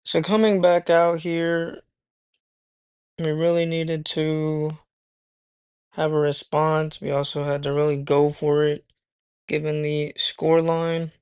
So coming back out here, we really needed to have a response. We also had to really go for it, given the score line.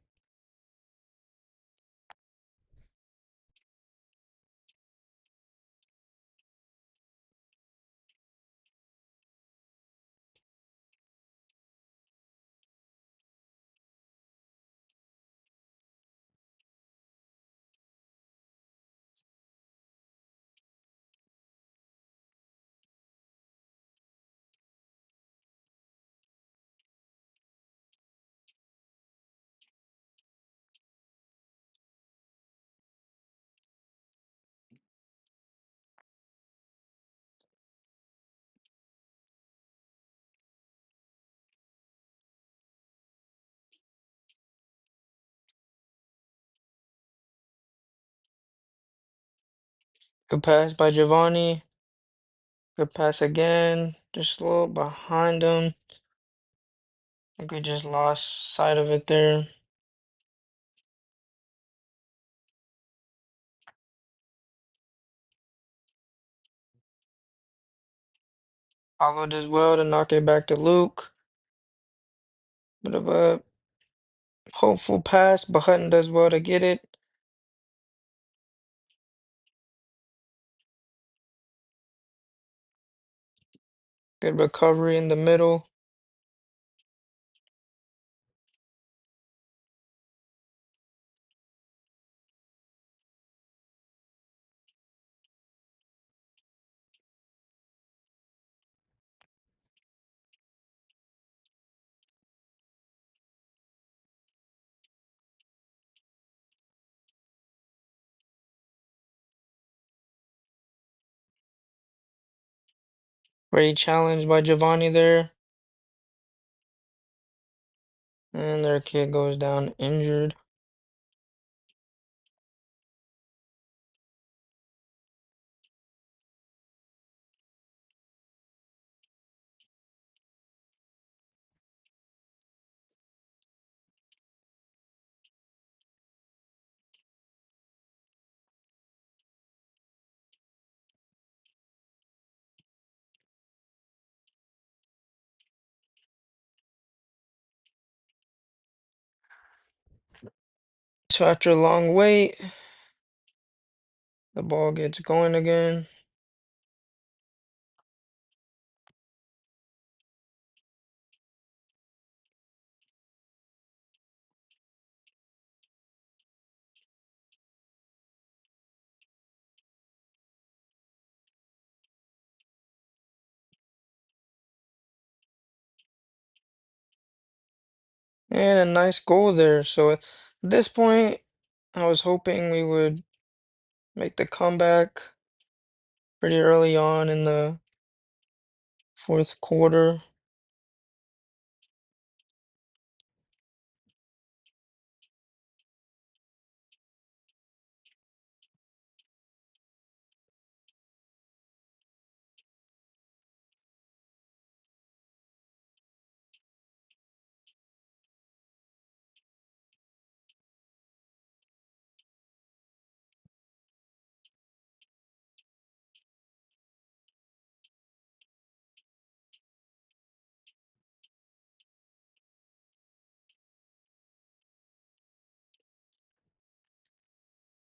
Good pass by Giovanni. Good pass again. Just a little behind him. I think we just lost sight of it there. Followed as well to knock it back to Luke. Bit of a hopeful pass, but Hutton does well to get it. Good recovery in the middle. Great challenge by Giovanni there. And their kid goes down injured. So after a long wait, the ball gets going again. And a nice goal there. So at this point, I was hoping we would make the comeback pretty early on in the fourth quarter.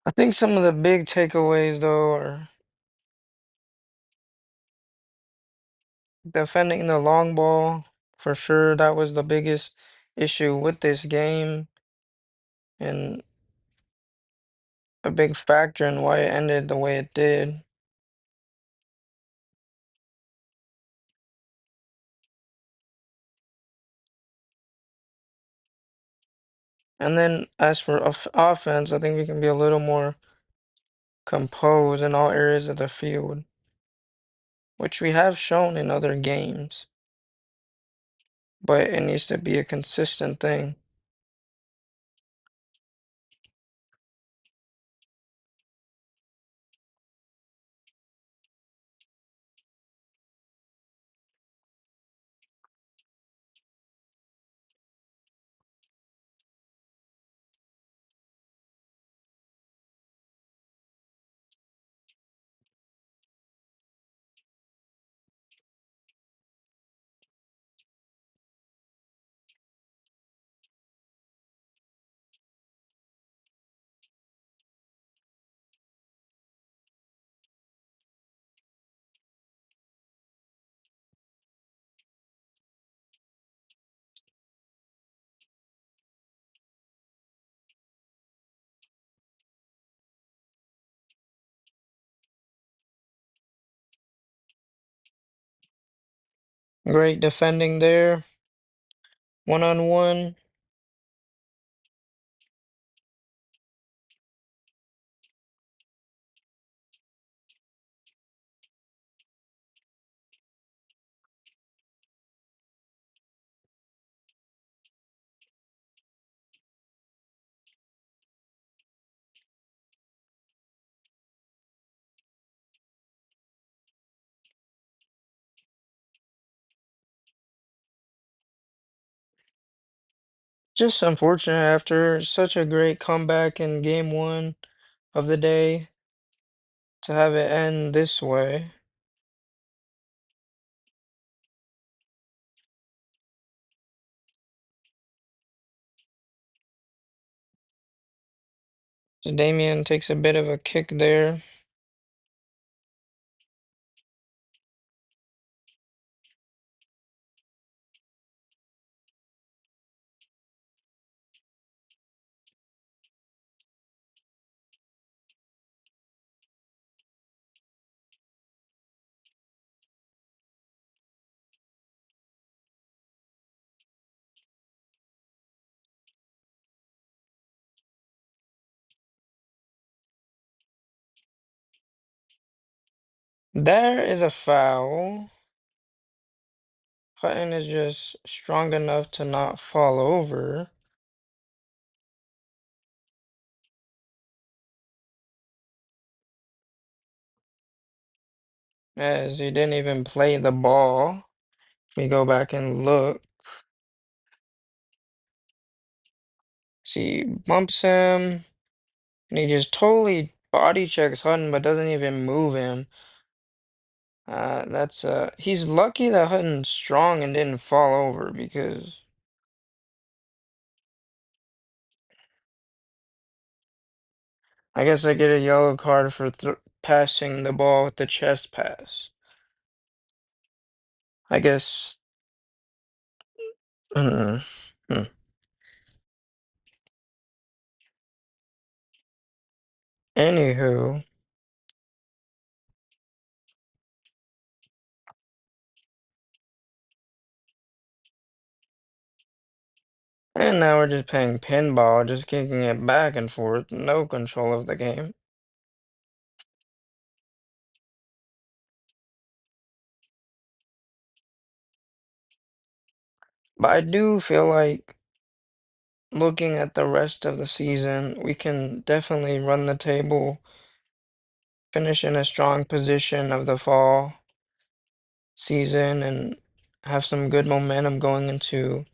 I think some of the big takeaways, though, are defending the long ball. For sure, that was the biggest issue with this game and a big factor in why it ended the way it did. And then as for offense, I think we can be a little more composed in all areas of the field, which we have shown in other games, but it needs to be a consistent thing. Great defending there. One on one. Just unfortunate after such a great comeback in game one of the day to have it end this way. So Damian takes a bit of a kick there. There is a foul. Hutton is just strong enough to not fall over. As he didn't even play the ball. If we go back and look, see, bumps him, and he just totally body checks Hutton, but doesn't even move him. He's lucky that Hutton's strong and didn't fall over because I guess I get a yellow card for passing the ball with the chest pass. I guess. Mm, hmm. Anywho, and now we're just playing pinball, just kicking it back and forth, no control of the game. But I do feel like looking at the rest of the season, we can definitely run the table, finish in a strong position of the fall season, and have some good momentum going into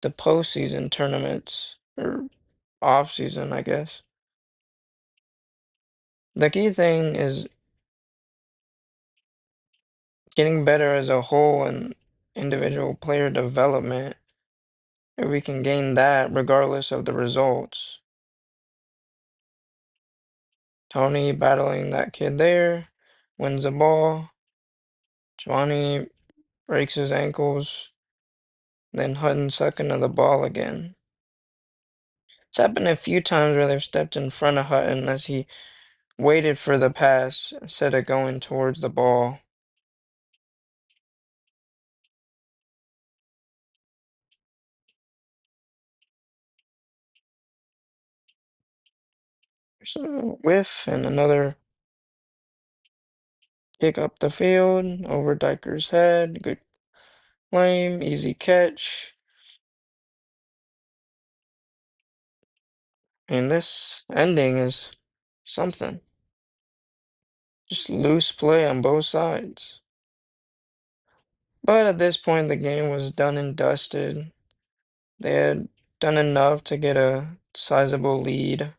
the postseason tournaments or off season, I guess. The key thing is getting better as a whole and individual player development. If we can gain that regardless of the results. Tony battling that kid there, wins the ball. Giovanni breaks his ankles. Then Hutton sucking to the ball again. It's happened a few times where they've stepped in front of Hutton as he waited for the pass instead of going towards the ball. So whiff and another kick up the field over Diker's head. Good flame, easy catch. And this ending is something. Just loose play on both sides. But at this point, the game was done and dusted. They had done enough to get a sizable lead.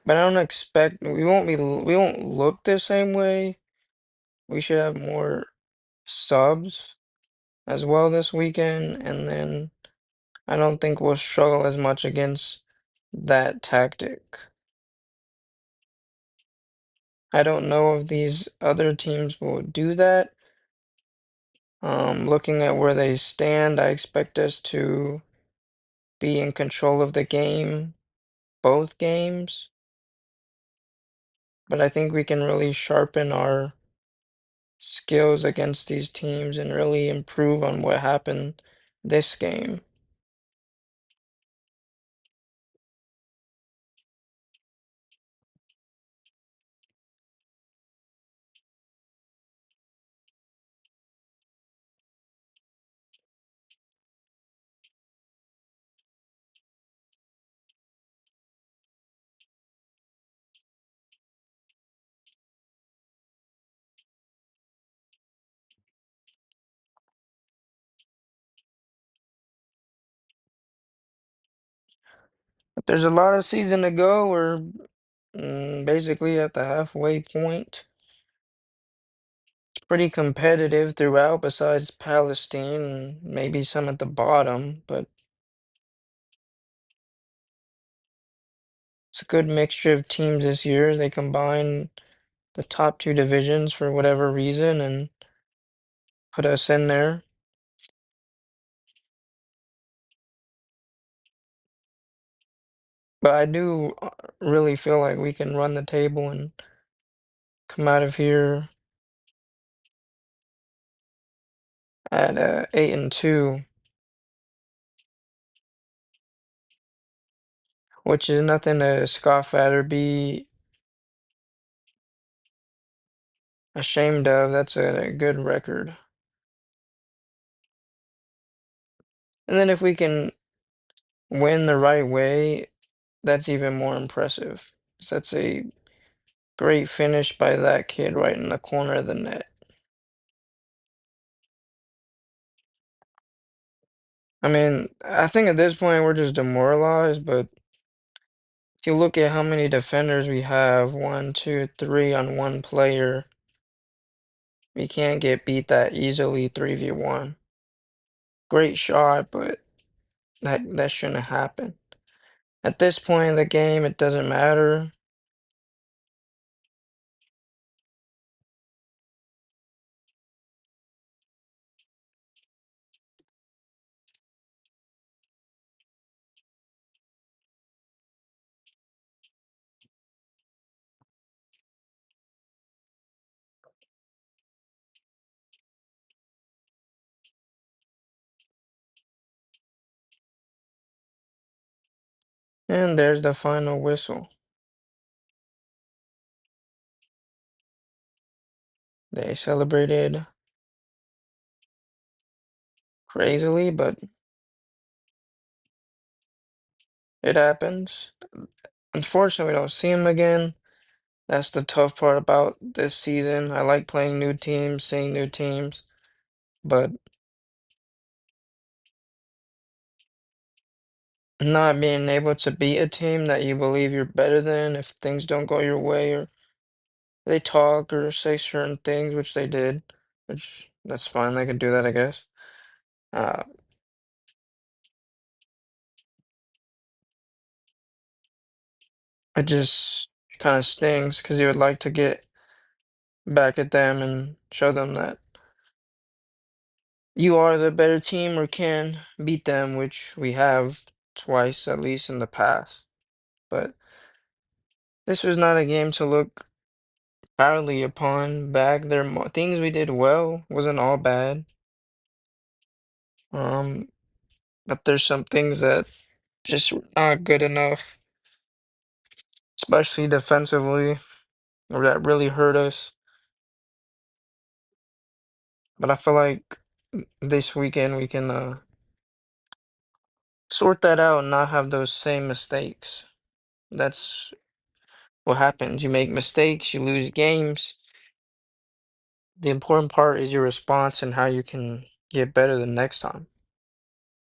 But I don't expect we won't look the same way. We should have more subs as well this weekend, and then I don't think we'll struggle as much against that tactic. I don't know if these other teams will do that. Looking at where they stand, I expect us to be in control of the game both games, but I think we can really sharpen our skills against these teams and really improve on what happened this game. But there's a lot of season to go. We're basically at the halfway point. It's pretty competitive throughout, besides Palestine and maybe some at the bottom, but it's a good mixture of teams this year. They combine the top two divisions for whatever reason and put us in there. But I do really feel like we can run the table and come out of here at 8-2, which is nothing to scoff at or be ashamed of. That's a good record. And then if we can win the right way, that's even more impressive. So that's a great finish by that kid right in the corner of the net. I mean, I think at this point we're just demoralized, but if you look at how many defenders we have, one, two, three on one player, we can't get beat that easily 3v1. Great shot, but that shouldn't happen. At this point in the game, it doesn't matter. And there's the final whistle. They celebrated crazily, but it happens. Unfortunately, we don't see him again. That's the tough part about this season. I like playing new teams, seeing new teams, but not being able to beat a team that you believe you're better than if things don't go your way or they talk or say certain things, which they did, which that's fine. They can do that, I guess. Uh, it just kind of stings because you would like to get back at them and show them that you are the better team or can beat them, which we have twice at least in the past. But this was not a game to look proudly upon. Back there, things we did well wasn't all bad. Um, but there's some things that just not good enough, especially defensively, or that really hurt us. But I feel like this weekend we can sort that out and not have those same mistakes. That's what happens. You make mistakes, you lose games. The important part is your response and how you can get better the next time.